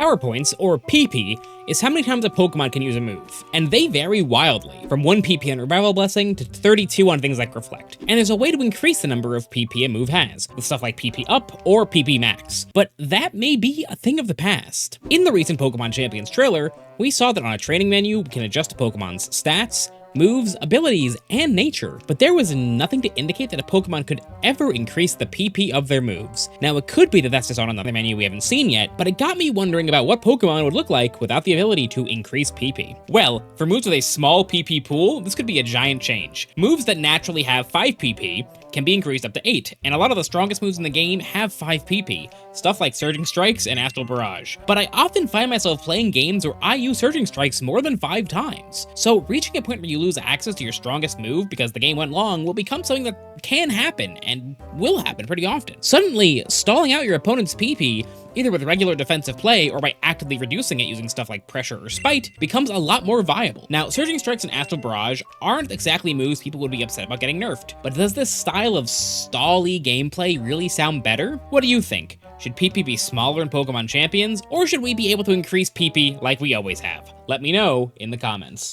Power Points, or PP, is how many times a Pokemon can use a move, and they vary wildly, from 1 PP on Revival Blessing to 32 on things like Reflect. And there's a way to increase the number of PP a move has, with stuff like PP Up or PP Max, but that may be a thing of the past. In the recent Pokemon Champions trailer, we saw that on a training menu, we can adjust a Pokemon's stats, moves, abilities, and nature, but there was nothing to indicate that a Pokemon could ever increase the PP of their moves. Now, it could be that that's just on another menu we haven't seen yet, but it got me wondering about what Pokemon would look like without the ability to increase PP. Well, for moves with a small PP pool, this could be a giant change. Moves that naturally have 5 PP can be increased up to 8, and a lot of the strongest moves in the game have 5 PP, stuff like Surging Strikes and Astral Barrage. But I often find myself playing games where I use Surging Strikes more than 5 times, so reaching a point where you lose access to your strongest move because the game went long will become something that can happen, and will happen pretty often. Suddenly, stalling out your opponent's PP, either with regular defensive play or by actively reducing it using stuff like Pressure or Spite, becomes a lot more viable. Now, Surging Strikes and Astral Barrage aren't exactly moves people would be upset about getting nerfed, but does this style of stall-y gameplay really sound better? What do you think? Should PP be smaller in Pokemon Champions, or should we be able to increase PP like we always have? Let me know in the comments.